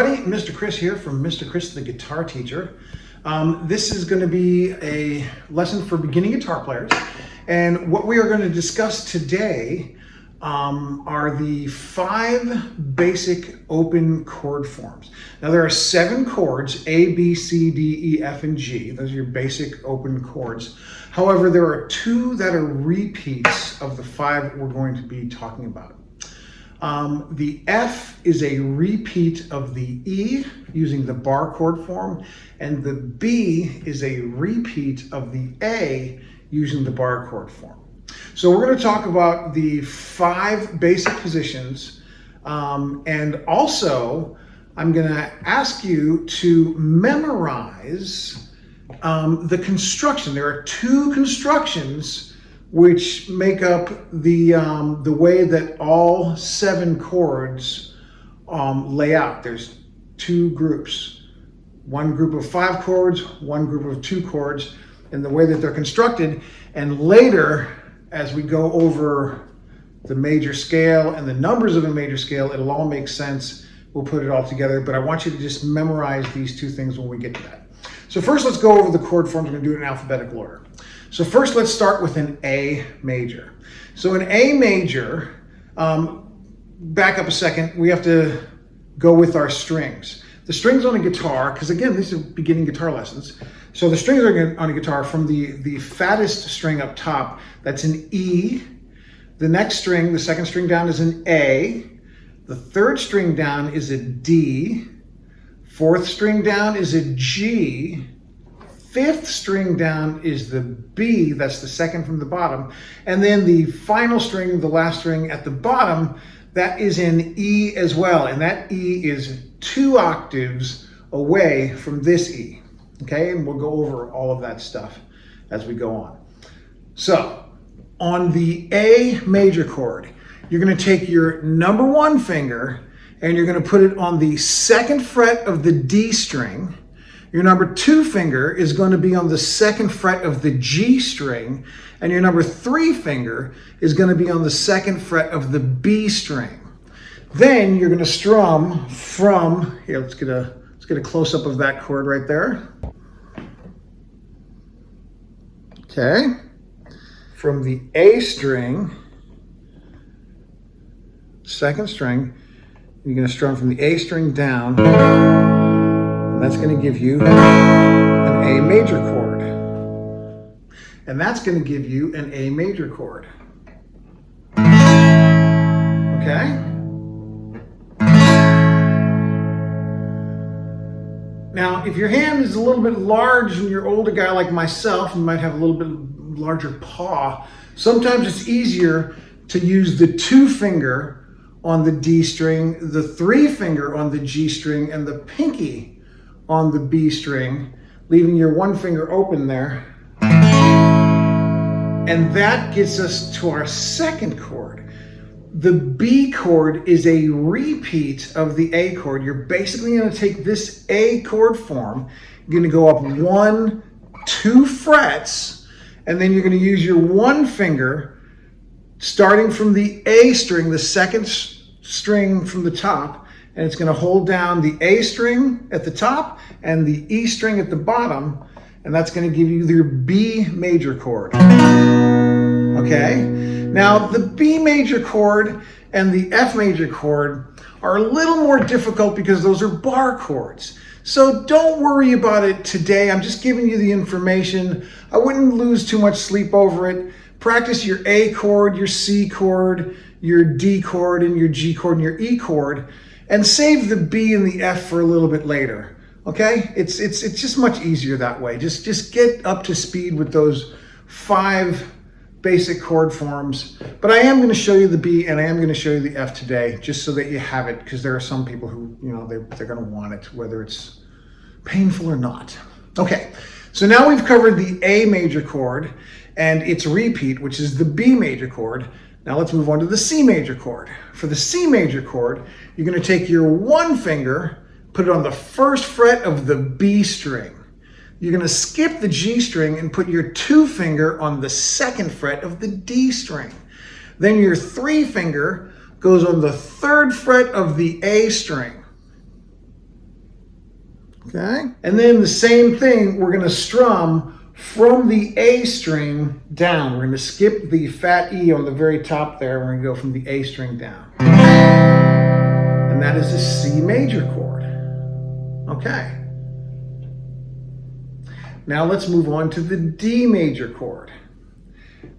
everybody, Mr. Chris here from Mr. Chris the Guitar Teacher. This is going to be a lesson for beginning guitar players, and what we are going to discuss today are the 5 basic open chord forms. Now there are 7 chords, A, B, C, D, E, F, and G. Those are your basic open chords. However, there are 2 that are repeats of the 5 we're going to be talking about. The F is a repeat of the E using the bar chord form, and the B is a repeat of the A using the bar chord form. So we're going to talk about the 5 basic positions, and also I'm going to ask you to memorize the construction. There are 2 constructions which make up the way that all 7 chords lay out. There's 2 groups. One group of 5 chords, one group of 2 chords, and the way that they're constructed. And later, as we go over the major scale and the numbers of a major scale, it'll all make sense. We'll put it all together, but I want you to just memorize these 2 things when we get to that. So first, let's go over the chord forms. I'm going to do it in alphabetical order. So first, let's start with an A major. So an A major, back up a second, we have to go with our strings. The strings on a guitar, because again, these are beginning guitar lessons. So the strings are on a guitar from the fattest string up top, that's an E. The next string, the second string down, is an A. The third string down is a D. Fourth string down is a G. 5th string down is the B, that's the second from the bottom. And then the final string, the last string at the bottom, that is an E as well. And that E is 2 octaves away from this E. Okay, and we'll go over all of that stuff as we go on. So, on the A major chord, you're going to take your number 1 finger and you're going to put it on the 2nd fret of the D string. Your number 2 finger is going to be on the 2nd fret of the G string, and your number 3 finger is going to be on the 2nd fret of the B string. Then you're going to strum from, here, let's get a close-up of that chord right there. Okay, from the A string, 2nd string, you're going to strum from the A string down. And that's going to give you an A major chord. And that's going to give you an A major chord. Okay? Now, if your hand is a little bit large and you're an older guy like myself, you might have a little bit larger paw. Sometimes it's easier to use the 2 finger on the D string, the 3 finger on the G string, and the pinky on the B string, leaving your 1 finger open there. And that gets us to our 2nd chord. The B chord is a repeat of the A chord. You're basically going to take this A chord form, you're going to go up 1, 2 frets, and then you're going to use your 1 finger, starting from the A string, the 2nd string from the top, and it's going to hold down the A string at the top and the E string at the bottom, and that's going to give you your B major chord. Okay? Now, the B major chord and the F major chord are a little more difficult because those are bar chords. So don't worry about it today. I'm just giving you the information. I wouldn't lose too much sleep over it. Practice your A chord, your C chord, your D chord, and your G chord, and your E chord, and save the B and the F for a little bit later. Okay? It's just much easier that way. Just get up to speed with those 5 basic chord forms. But I am going to show you the B and I am going to show you the F today, just so that you have it, because there are some people who, they're going to want it, whether it's painful or not. Okay, so now we've covered the A major chord and its repeat, which is the B major chord. Now let's move on to the C major chord. For the C major chord, you're going to take your 1 finger, put it on the 1st fret of the B string. You're going to skip the G string and put your 2 finger on the 2nd fret of the D string. Then your 3 finger goes on the 3rd fret of the A string. Okay? And then the same thing, we're gonna strum from the A string down. We're gonna skip the fat E on the very top there. We're gonna go from the A string down. And that is a C major chord. Okay. Now let's move on to the D major chord.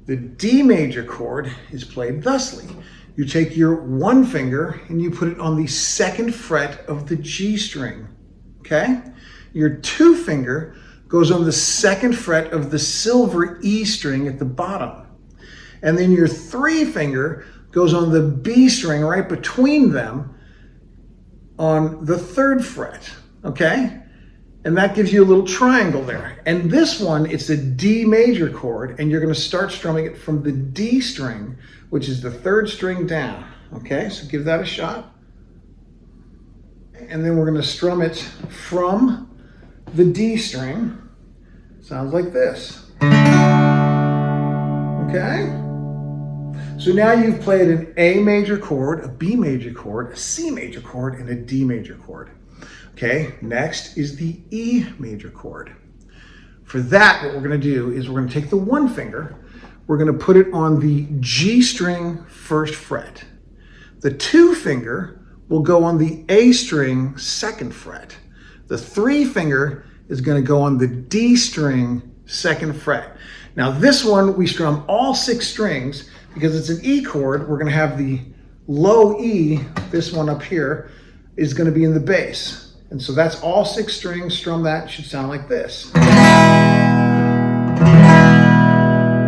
The D major chord is played thusly. You take your one finger and you put it on the second fret of the G string, okay? Your two finger goes on the second fret of the silver E string at the bottom. And then your three finger goes on the B string right between them on the third fret, okay? And that gives you a little triangle there. And this one, it's a D major chord, and you're gonna start strumming it from the D string, which is the third string down. Okay, so give that a shot. And then we're gonna strum it from the D string. Sounds like this. Okay? So now you've played an A major chord, a B major chord, a C major chord, and a D major chord. Okay, next is the E major chord. For that, what we're gonna do is we're gonna take the one finger, we're gonna put it on the G string first fret. The two finger will go on the A string second fret. The three finger is gonna go on the D string second fret. Now this one, we strum all 6 strings because it's an E chord. We're gonna have the low E, this one up here, is gonna be in the bass. And so that's all 6 strings. Strum that, should sound like this.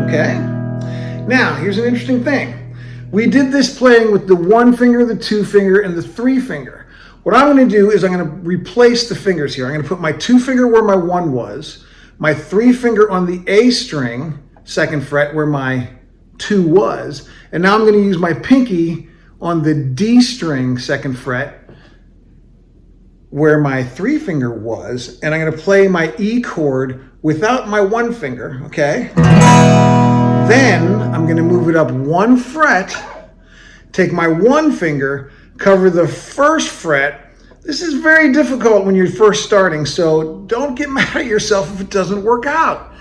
Okay? Now, here's an interesting thing. We did this playing with the one finger, the two finger, and the three finger. What I'm gonna do is I'm gonna replace the fingers here. I'm gonna put my two finger where my one was, my three finger on the A string, second fret, where my two was, and now I'm gonna use my pinky on the D string, second fret, where my three finger was, and I'm gonna play my E chord without my one finger, okay? Then I'm gonna move it up one fret, take my one finger, cover the first fret. This is very difficult when you're first starting, so don't get mad at yourself if it doesn't work out.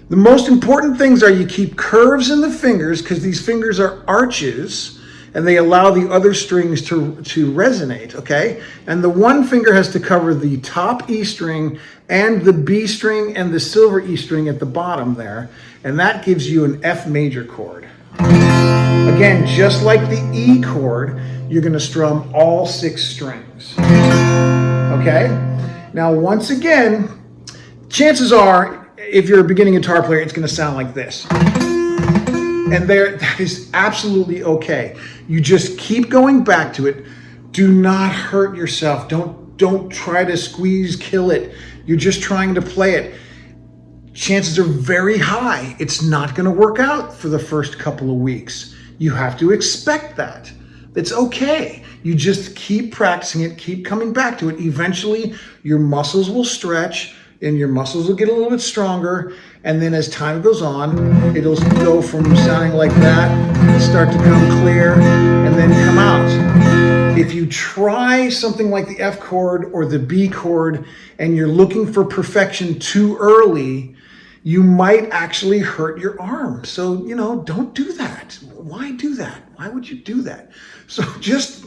The most important things are you keep curves in the fingers, because these fingers are arches, and they allow the other strings to resonate, okay? And the one finger has to cover the top E string and the B string and the silver E string at the bottom there, and that gives you an F major chord. Again, just like the E chord, you're gonna strum all 6 strings, okay? Now, once again, chances are, if you're a beginning guitar player, it's gonna sound like this. And that is absolutely okay. You just keep going back to it. Do not hurt yourself. Don't try to squeeze, kill it. You're just trying to play it. Chances are very high it's not gonna work out for the first couple of weeks. You have to expect that. It's okay. You just keep practicing it, keep coming back to it. Eventually, your muscles will stretch and your muscles will get a little bit stronger. And then as time goes on, it'll go from sounding like that, start to come clear, and then come out. If you try something like the F chord or the B chord, and you're looking for perfection too early, you might actually hurt your arm. So, don't do that. Why do that? Why would you do that? So just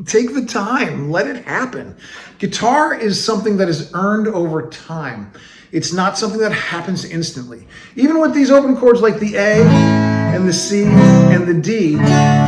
take the time, let it happen. Guitar is something that is earned over time. It's not something that happens instantly. Even with these open chords like the A and the C and the D,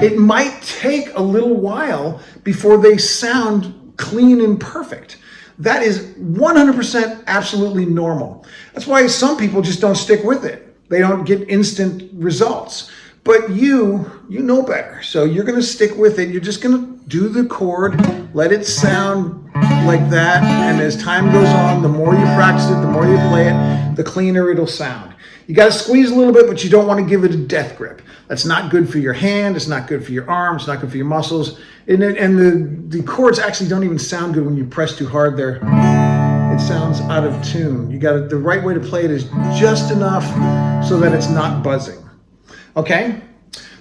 it might take a little while before they sound clean and perfect. That is 100% absolutely normal. That's why some people just don't stick with it. They don't get instant results. But you know better. So you're gonna stick with it. You're just gonna do the chord, let it sound like that. And as time goes on, the more you practice it, the more you play it, the cleaner it'll sound. You gotta squeeze a little bit, but you don't wanna give it a death grip. That's not good for your hand, it's not good for your arm, it's not good for your muscles. And the chords actually don't even sound good when you press too hard there. It sounds out of tune. The right way to play it is just enough so that it's not buzzing. Okay,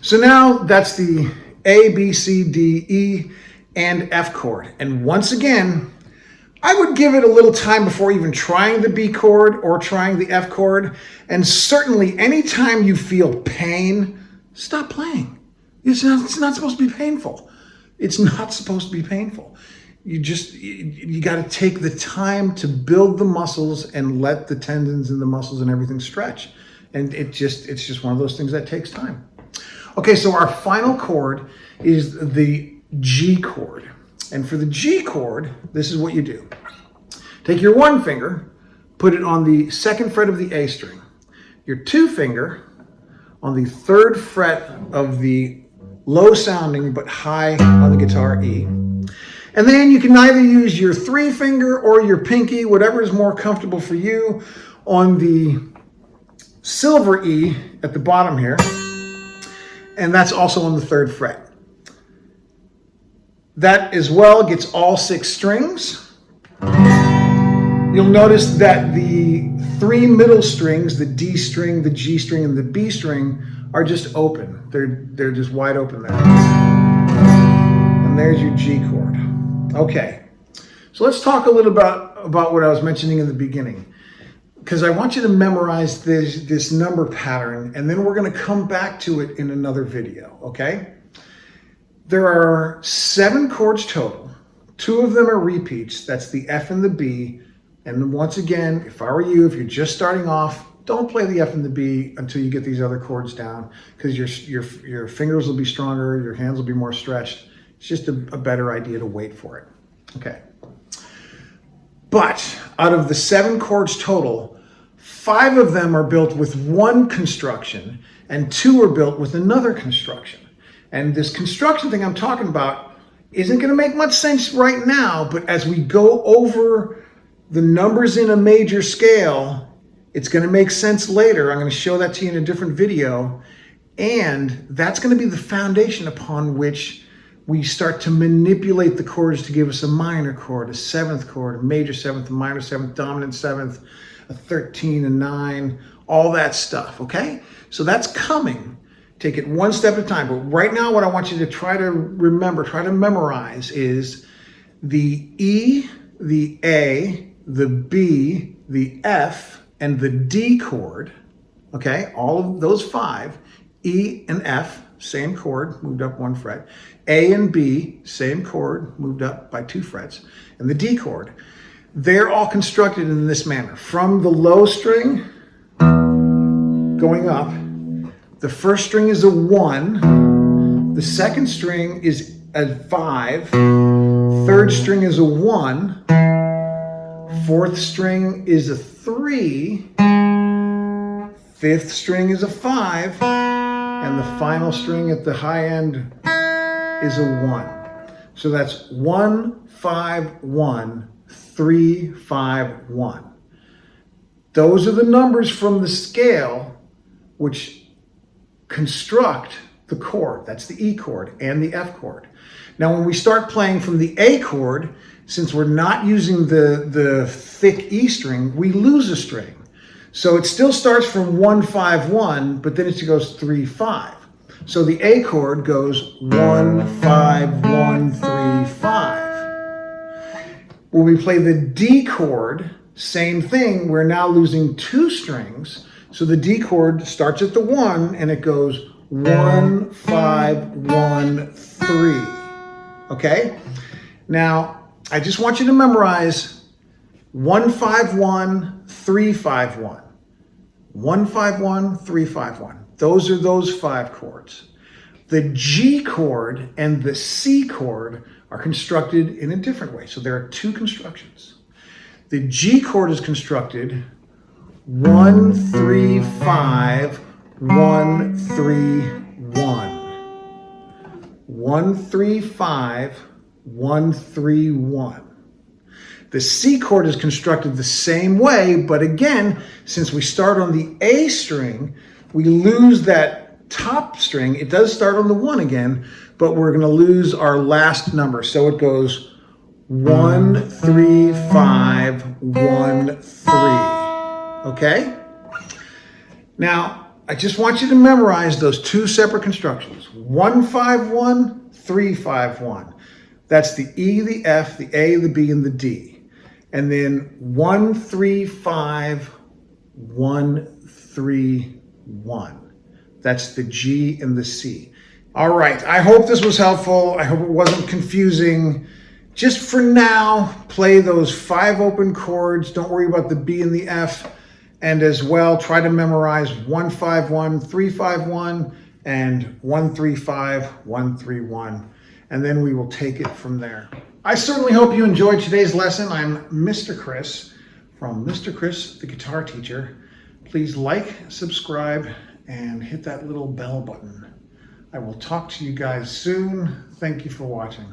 so now that's the A, B, C, D, E, and F chord. And once again, I would give it a little time before even trying the B chord or trying the F chord. And certainly anytime you feel pain, stop playing. It's not supposed to be painful. It's not supposed to be painful. You got to take the time to build the muscles and let the tendons and the muscles and everything stretch. And it's just one of those things that takes time. Okay, so our final chord is the G chord. And for the G chord, this is what you do. Take your one finger, put it on the second fret of the A string. Your two finger on the third fret of the low sounding but high on the guitar E. And then you can either use your three finger or your pinky, whatever is more comfortable for you, on the silver E at the bottom here. And that's also on the third fret. That as well gets all 6 strings. You'll notice that the 3 middle strings, the D string, the G string, and the B string, are just open. They're just wide open there. And there's your G chord. Okay, so let's talk a little about what I was mentioning in the beginning, because I want you to memorize this number pattern, and then we're going to come back to it in another video, okay? There are 7 chords total. 2 of them are repeats. That's the F and the B. And once again, if I were you, if you're just starting off, don't play the F and the B until you get these other chords down, because your fingers will be stronger, your hands will be more stretched. It's just a better idea to wait for it. Okay. But out of the 7 chords total, 5 of them are built with one construction and 2 are built with another construction. And this construction thing I'm talking about isn't going to make much sense right now, but as we go over the numbers in a major scale, it's going to make sense later. I'm going to show that to you in a different video. And that's going to be the foundation upon which we start to manipulate the chords to give us a minor chord, a 7th chord, a major 7th, a minor 7th, dominant 7th, a 13, a 9, all that stuff, okay? So that's coming. Take it one step at a time. But right now, what I want you to try to remember, try to memorize is the E, the A, the B, the F, and the D chord, okay? All of those 5, E and F, same chord, moved up 1 fret. A and B, same chord, moved up by 2 frets. And the D chord, they're all constructed in this manner. From the low string going up, the first string is a 1, the second string is a 5, third string is a 1, fourth string is a 3, fifth string is a 5, and the final string at the high end is a 1. So that's 1, 5, 1, 3, 5, 1. Those are the numbers from the scale which construct the chord. That's the E chord and the F chord. Now when we start playing from the A chord, since we're not using the thick E string, we lose a string. So it still starts from 1, 5, 1, but then it goes 3, 5. So the A chord goes 1, 5, 1, 3, 5. When we play the D chord, same thing, we're now losing 2 strings. So the D chord starts at the 1 and it goes 1, 5, 1, 3. Okay? Now, I just want you to memorize 1, 5, 1, 3, 5, 1. 1, 5, 1, 3, 5, 1. Those are those 5 chords. The G chord and the C chord are constructed in a different way. So there are 2 constructions. The G chord is constructed 1, 3, 5, 1, 3, 1. 1, 3, 5, 1, 3, 1. The C chord is constructed the same way, but again, since we start on the A string, we lose that top string. It does start on the 1 again, but we're going to lose our last number. So it goes 1, 3, 5, 1, 3. Okay? Now, I just want you to memorize those 2 separate constructions. 1, 5, 1, 3, 5, 1. That's the E, the F, the A, the B, and the D. and then 1, 3, 5, 1, 3, 1. That's the G and the C. All right, I hope this was helpful. I hope it wasn't confusing. Just for now, play those 5 open chords. Don't worry about the B and the F. And as well, try to memorize 1, 5, 1, 3, 5, 1, and 1, 3, 5, 1, 3, 1. And then we will take it from there. I certainly hope you enjoyed today's lesson. I'm Mr. Chris from Mr. Chris, the Guitar Teacher. Please like, subscribe, and hit that little bell button. I will talk to you guys soon. Thank you for watching.